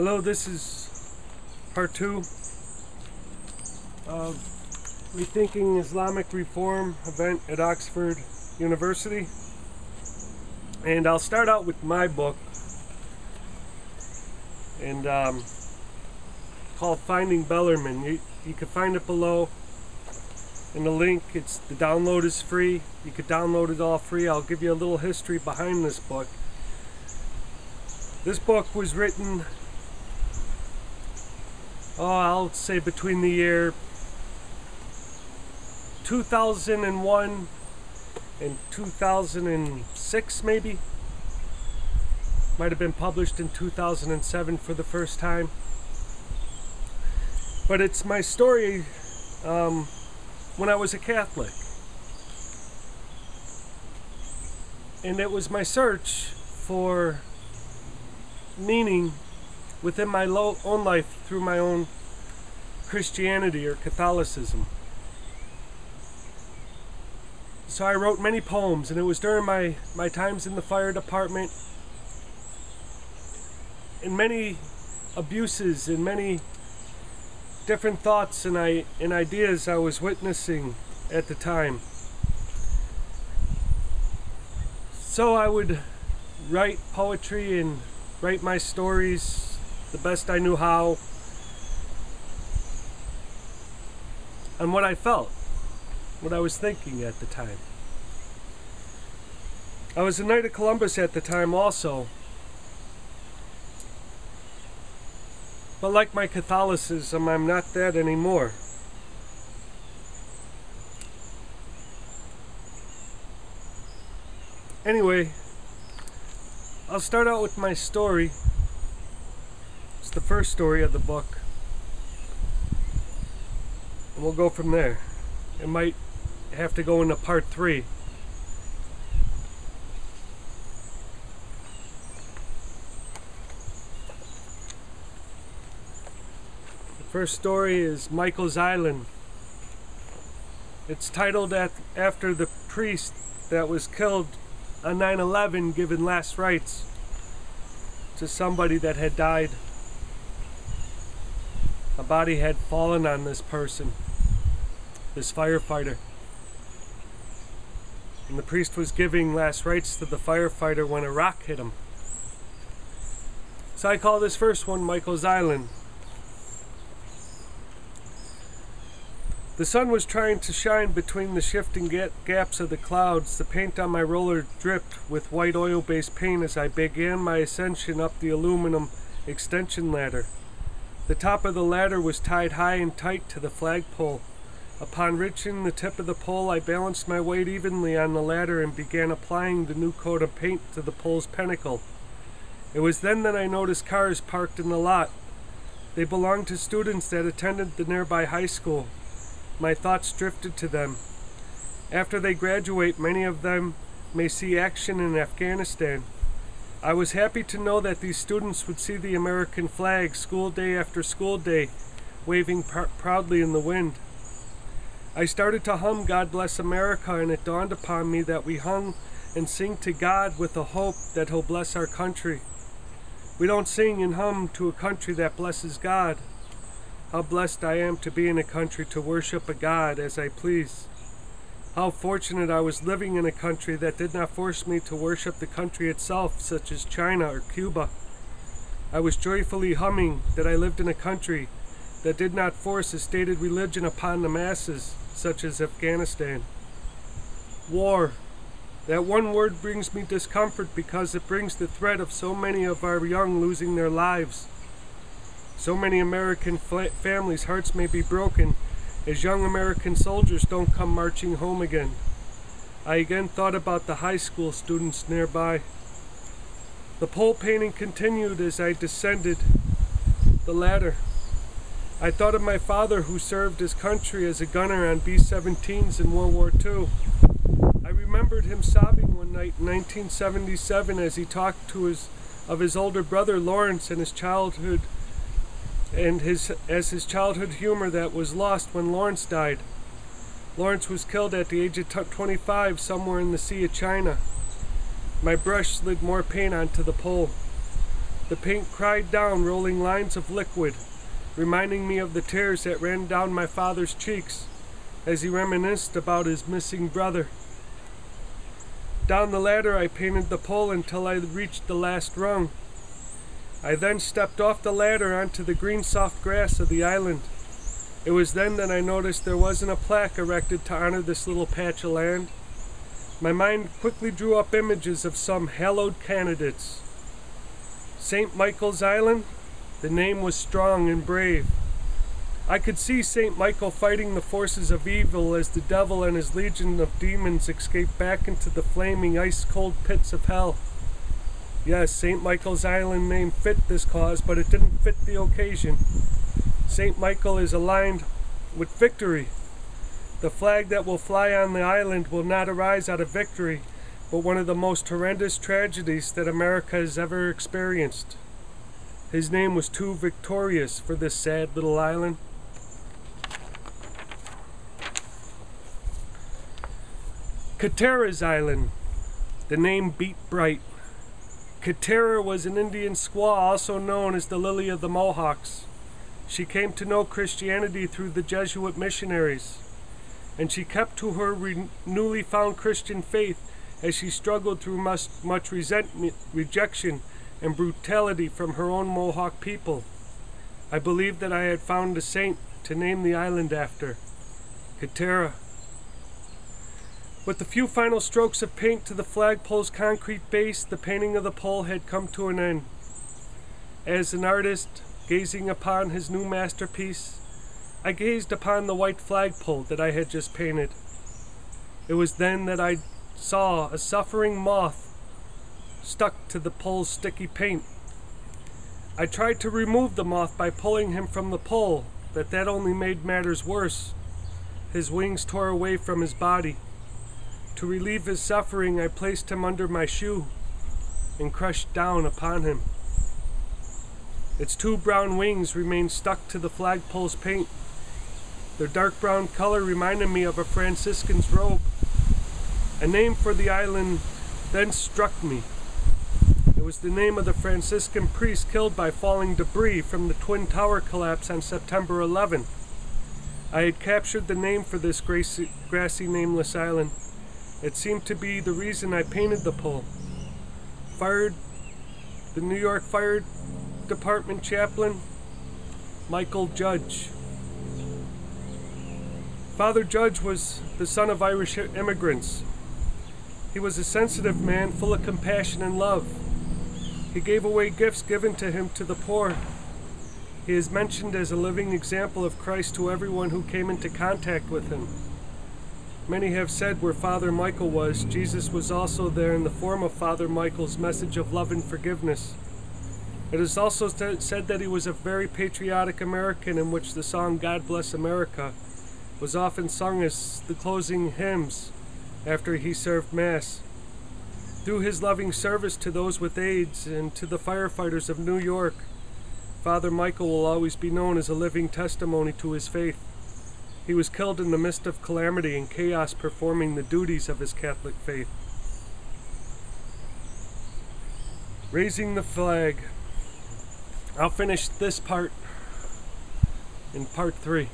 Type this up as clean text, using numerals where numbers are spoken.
Hello, this is part 2 of Rethinking Islamic Reform Event at Oxford University. And I'll start out with my book, and called Finding Ballermine. You can find it below in the link. The download is free. You could download it all free. I'll give you a little history behind this book. This book was written, I'll say between the year 2001 and 2006 maybe. Might have been published in 2007 for the first time. But it's my story when I was a Catholic. And it was my search for meaning within my own life through my own Christianity or Catholicism. So I wrote many poems, and it was during my times in the fire department, and many abuses and many different thoughts and ideas I was witnessing at the time. So I would write poetry and write my stories the best I knew how, and what I felt, what I was thinking at the time. I was a Knight of Columbus at the time also, but like my Catholicism, I'm not that anymore. Anyway, I'll start out with my story. It's the first story of the book, and we'll go from there. It might have to go into part 3. The first story is Michael's Island. It's titled after the priest that was killed on 9/11, giving last rites to somebody that had died. A body had fallen on this person, this firefighter. And the priest was giving last rites to the firefighter when a rock hit him. So I call this first one Michael's Island. The sun was trying to shine between the shifting gaps of the clouds. The paint on my roller dripped with white oil-based paint as I began my ascension up the aluminum extension ladder. The top of the ladder was tied high and tight to the flagpole. Upon reaching the tip of the pole, I balanced my weight evenly on the ladder and began applying the new coat of paint to the pole's pinnacle. It was then that I noticed cars parked in the lot. They belonged to students that attended the nearby high school. My thoughts drifted to them. After they graduate, many of them may see action in Afghanistan. I was happy to know that these students would see the American flag school day after school day, waving proudly in the wind. I started to hum God Bless America, and it dawned upon me that we hum and sing to God with the hope that He'll bless our country. We don't sing and hum to a country that blesses God. How blessed I am to be in a country to worship a God as I please. How fortunate I was living in a country that did not force me to worship the country itself, such as China or Cuba. I was joyfully humming that I lived in a country that did not force a stated religion upon the masses, such as Afghanistan. War. That one word brings me discomfort because it brings the threat of so many of our young losing their lives. So many American families' hearts may be broken as young American soldiers don't come marching home again. I again thought about the high school students nearby. The pole painting continued as I descended the ladder. I thought of my father, who served his country as a gunner on B-17s in World War II. I remembered him sobbing one night in 1977 as he talked of his older brother Lawrence and his childhood, and his childhood humor that was lost when Lawrence died. Lawrence was killed at the age of 25 somewhere in the Sea of China. My brush slid more paint onto the pole. The paint cried down, rolling lines of liquid, reminding me of the tears that ran down my father's cheeks as he reminisced about his missing brother. Down the ladder I painted the pole until I reached the last rung. I then stepped off the ladder onto the green soft grass of the island. It was then that I noticed there wasn't a plaque erected to honor this little patch of land. My mind quickly drew up images of some hallowed candidates. St. Michael's Island? The name was strong and brave. I could see St. Michael fighting the forces of evil as the devil and his legion of demons escaped back into the flaming ice-cold pits of hell. Yes, St. Michael's Island name fit this cause, but it didn't fit the occasion. St. Michael is aligned with victory. The flag that will fly on the island will not arise out of victory, but one of the most horrendous tragedies that America has ever experienced. His name was too victorious for this sad little island. Katera's Island. The name beat bright. Katera was an Indian squaw also known as the Lily of the Mohawks. She came to know Christianity through the Jesuit missionaries, and she kept to her newly found Christian faith as she struggled through much resentment, rejection, and brutality from her own Mohawk people. I believed that I had found a saint to name the island after, Katera. With the few final strokes of paint to the flagpole's concrete base, the painting of the pole had come to an end. As an artist, gazing upon his new masterpiece, I gazed upon the white flagpole that I had just painted. It was then that I saw a suffering moth stuck to the pole's sticky paint. I tried to remove the moth by pulling him from the pole, but that only made matters worse. His wings tore away from his body. To relieve his suffering, I placed him under my shoe and crushed down upon him. Its two brown wings remained stuck to the flagpole's paint. Their dark brown color reminded me of a Franciscan's robe. A name for the island then struck me. It was the name of the Franciscan priest killed by falling debris from the Twin Tower collapse on September 11. I had captured the name for this grassy nameless island. It seemed to be the reason I painted the pole. The New York Fire Department chaplain, Michael Judge. Father Judge was the son of Irish immigrants. He was a sensitive man full of compassion and love. He gave away gifts given to him to the poor. He is mentioned as a living example of Christ to everyone who came into contact with him. Many have said where Father Michael was, Jesus was also there in the form of Father Michael's message of love and forgiveness. It is also said that he was a very patriotic American, in which the song God Bless America was often sung as the closing hymns after he served Mass. Through his loving service to those with AIDS and to the firefighters of New York, Father Michael will always be known as a living testimony to his faith. He was killed in the midst of calamity and chaos performing the duties of his Catholic faith. Raising the flag. I'll finish this part in part 3.